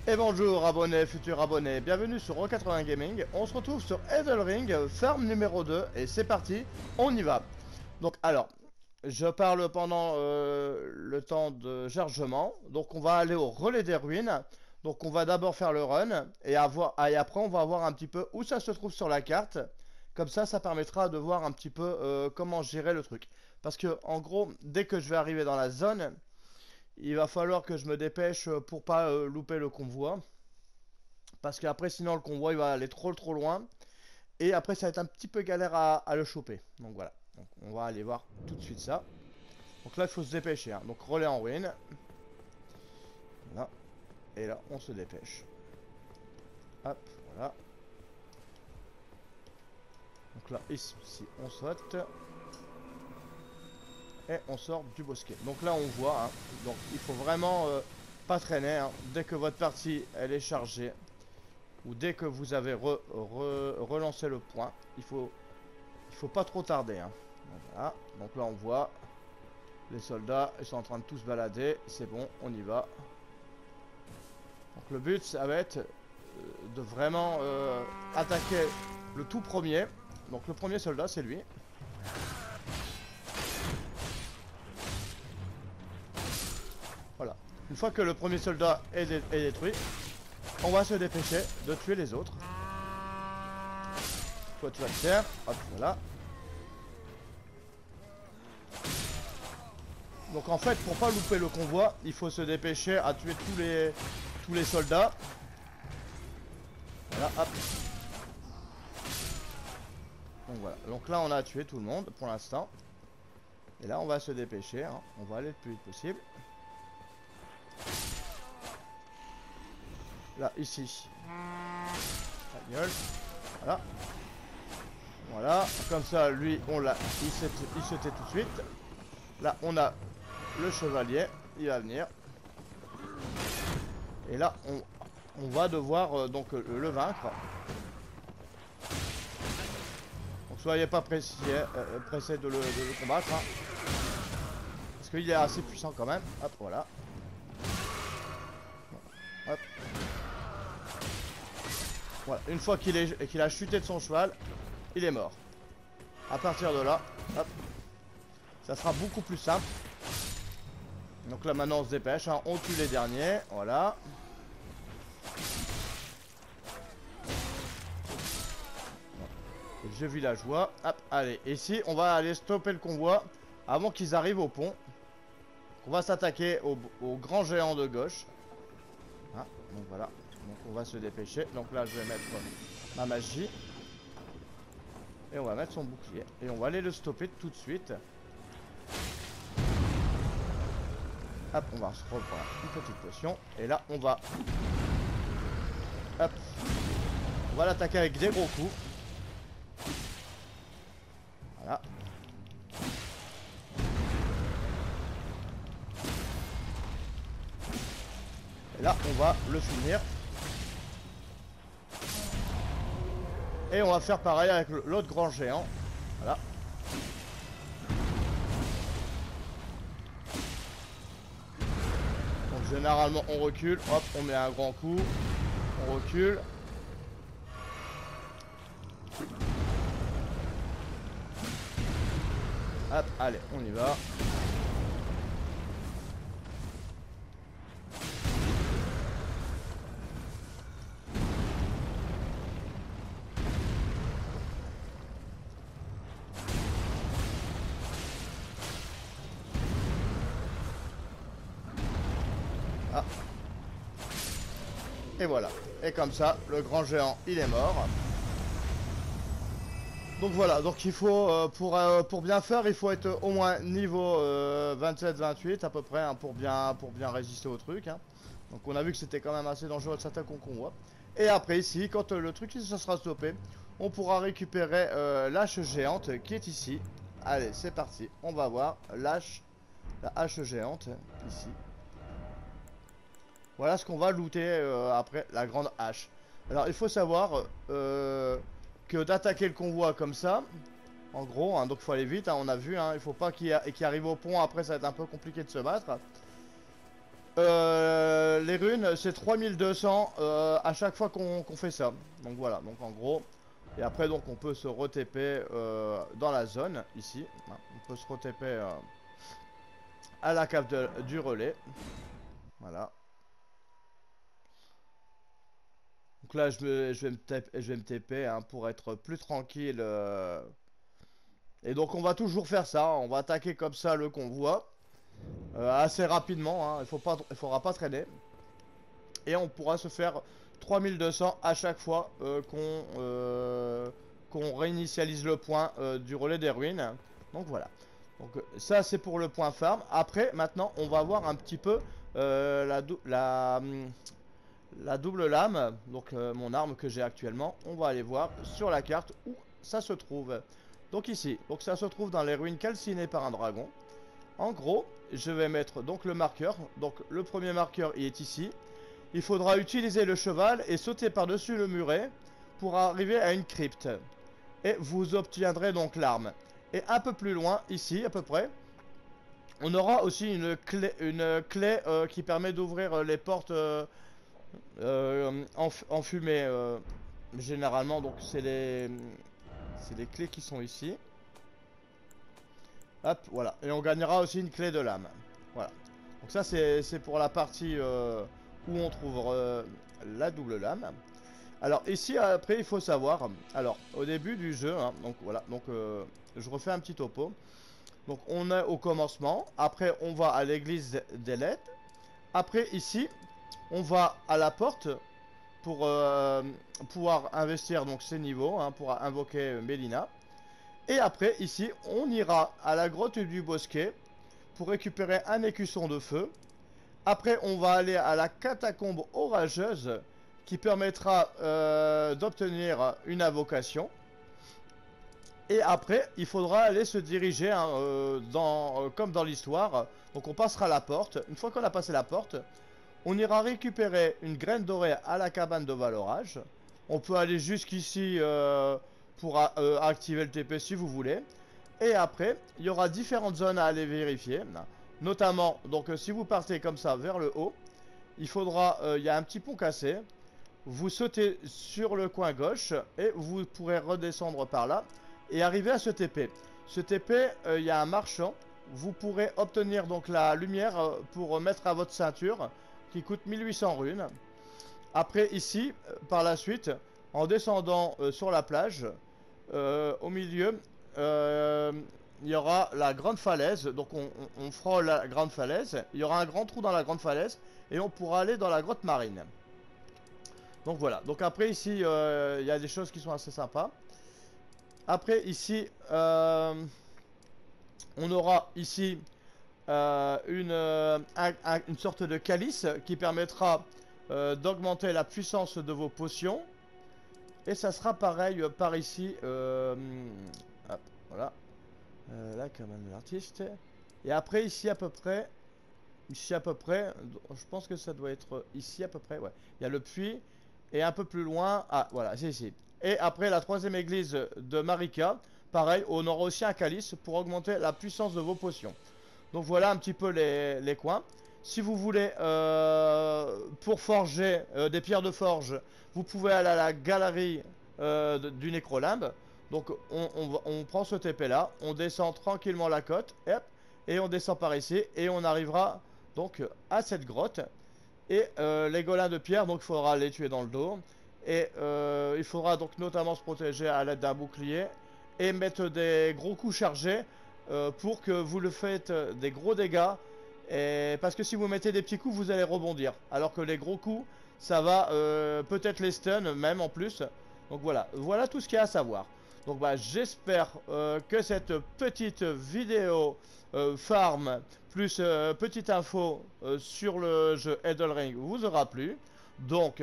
Et bonjour abonnés, futurs abonnés, bienvenue sur Ro80 Gaming. On se retrouve sur Elden Ring, ferme numéro 2, et c'est parti, on y va. Donc alors, je parle pendant le temps de chargement, donc on va aller au relais des ruines. Donc on va d'abord faire le run, et après on va voir un petit peu où ça se trouve sur la carte. Comme ça permettra de voir un petit peu comment gérer le truc. Parce que en gros, dès que je vais arriver dans la zone, il va falloir que je me dépêche pour pas louper le convoi. Parce qu'après, sinon, le convoi il va aller trop loin. Et après, ça va être un petit peu galère à le choper. Donc voilà. Donc, on va aller voir tout de suite ça. Donc là, il faut se dépêcher. Hein. Donc relais en ruine. Voilà. Et là, on se dépêche. Hop, voilà. Donc là, ici, on saute. Et on sort du bosquet. Donc là, on voit. Hein. Donc il faut vraiment pas traîner. Hein. Dès que votre partie, elle est chargée. Ou dès que vous avez relancé le point, il faut pas trop tarder. Hein. Donc, voilà. Donc là on voit les soldats, ils sont en train de tous balader. C'est bon, on y va. Donc le but, ça va être de vraiment attaquer le tout premier. Donc le premier soldat, c'est lui. Voilà. Une fois que le premier soldat est détruit, on va se dépêcher de tuer les autres. Toi tu vas te faire. Hop, voilà. Donc en fait, pour pas louper le convoi, il faut se dépêcher à tuer tous les soldats. Voilà, hop. Donc voilà. Donc là, on a tué tout le monde pour l'instant. Et là, on va se dépêcher. Hein. On va aller le plus vite possible. Là, ici. Pagnol. Voilà. Voilà. Comme ça, lui, on l'a. Il se tait tout de suite. Là, on a le chevalier. Il va venir. Et là, on va devoir donc le vaincre. Donc, soyez pas pressés de le combattre. Hein. Parce qu'il est assez puissant quand même. Hop, voilà. Hop. Voilà, une fois qu'il a chuté de son cheval, il est mort. À partir de là, hop, ça sera beaucoup plus simple. Donc là maintenant on se dépêche, hein, on tue les derniers, voilà. Jeu villageois, hop, allez, ici on va aller stopper le convoi avant qu'ils arrivent au pont. On va s'attaquer au grand géant de gauche. Ah, donc voilà. Donc on va se dépêcher. Donc là je vais mettre ma magie. Et on va mettre son bouclier. Et on va aller le stopper tout de suite. Hop, on va se reprendre une petite potion. Et là on va... Hop. On va l'attaquer avec des gros coups. Voilà. Et là on va le finir. Et on va faire pareil avec l'autre grand géant. Voilà. Donc généralement on recule. Hop, on met un grand coup. On recule. Hop, allez, on y va. Ah. Et voilà. Et comme ça, le grand géant, il est mort. Donc voilà, donc il faut, pour bien faire, il faut être au moins niveau 27-28 à peu près, hein, pour bien résister au truc. Hein. Donc on a vu que c'était quand même assez dangereux de s'attaquer au convoi. Et après ici, quand le truc ça sera stoppé, on pourra récupérer l'âche géante qui est ici. Allez, c'est parti, on va voir la hache géante, ici. Voilà ce qu'on va looter après la grande hache. Alors il faut savoir que d'attaquer le convoi comme ça, en gros, hein, donc il faut aller vite, hein, on a vu, hein, il faut pas qu'il arrive au pont, après ça va être un peu compliqué de se battre. les runes c'est 3200 à chaque fois qu'on fait ça. Donc voilà, donc en gros. Et après donc on peut se re-TP dans la zone ici. On peut se re-TP à la cave du relais. Voilà. Donc là je vais me TP hein, pour être plus tranquille. Et donc on va toujours faire ça. On va attaquer comme ça le convoi. Assez rapidement. Hein. Il faudra pas traîner. Et on pourra se faire 3200 à chaque fois qu'on réinitialise le point du relais des ruines. Donc voilà. Donc ça c'est pour le point farm. Après maintenant on va voir un petit peu la double lame. Donc mon arme que j'ai actuellement. On va aller voir sur la carte où ça se trouve. Donc ici. Donc ça se trouve dans les ruines calcinées par un dragon. En gros je vais mettre donc le marqueur. Donc le premier marqueur il est ici. Il faudra utiliser le cheval et sauter par-dessus le muret pour arriver à une crypte. Et vous obtiendrez donc l'arme. Et un peu plus loin, ici à peu près, on aura aussi une clé qui permet d'ouvrir les portes en fumée. Généralement, donc c'est les clés qui sont ici. Hop, voilà. Et on gagnera aussi une clé de lame. Voilà. Donc ça c'est pour la partie où on trouve la double lame. Alors ici après il faut savoir, alors au début du jeu, hein, donc voilà, donc je refais un petit topo. Donc on est au commencement, après on va à l'église d'Eleth. Après ici, on va à la porte pour pouvoir investir donc ces niveaux, hein, pour invoquer Mélina. Et après ici, on ira à la grotte du bosquet pour récupérer un écusson de feu. Après, on va aller à la catacombe orageuse qui permettra d'obtenir une invocation. Et après, il faudra aller se diriger hein, comme dans l'histoire. Donc on passera la porte. Une fois qu'on a passé la porte, on ira récupérer une graine dorée à la cabane de Valorage. On peut aller jusqu'ici pour activer le TP si vous voulez. Et après, il y aura différentes zones à aller vérifier. Notamment, donc si vous partez comme ça vers le haut, il faudra, il y a un petit pont cassé. Vous sautez sur le coin gauche et vous pourrez redescendre par là et arriver à ce TP. Ce TP, il y a un marchand. Vous pourrez obtenir donc la lumière pour mettre à votre ceinture qui coûte 1800 runes. Après ici, par la suite, en descendant sur la plage, au milieu, il y aura la grande falaise. Donc on frôle la grande falaise. Il y aura un grand trou dans la grande falaise et on pourra aller dans la grotte marine. Donc voilà. Donc après ici, il y a des choses qui sont assez sympas. Après ici, on aura ici une sorte de calice qui permettra d'augmenter la puissance de vos potions. Et ça sera pareil par ici. Hop, voilà. Là, quand même, l'artiste. Et après, ici à peu près. Ici à peu près. Je pense que ça doit être ici à peu près. Ouais. Il y a le puits. Et un peu plus loin. Ah, voilà, c'est ici. Et après, la troisième église de Marika. Pareil, on aura aussi un calice pour augmenter la puissance de vos potions. Donc voilà un petit peu les coins. Si vous voulez, pour forger des pierres de forge, vous pouvez aller à la galerie du Nécrolimbe. Donc on prend ce TP là, on descend tranquillement la côte, hop, et on descend par ici, et on arrivera donc à cette grotte. Et les golins de pierre, donc il faudra les tuer dans le dos. Et il faudra donc notamment se protéger à l'aide d'un bouclier, et mettre des gros coups chargés pour que vous le faites des gros dégâts. Et parce que si vous mettez des petits coups, vous allez rebondir. Alors que les gros coups, ça va peut-être les stun même en plus. Donc voilà, voilà tout ce qu'il y a à savoir. Donc bah j'espère que cette petite vidéo farm plus petite info sur le jeu Elden Ring vous aura plu. Donc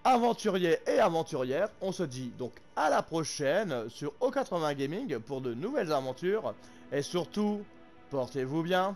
aventuriers et aventurières, on se dit donc à la prochaine sur O80 Gaming pour de nouvelles aventures. Et surtout, portez-vous bien.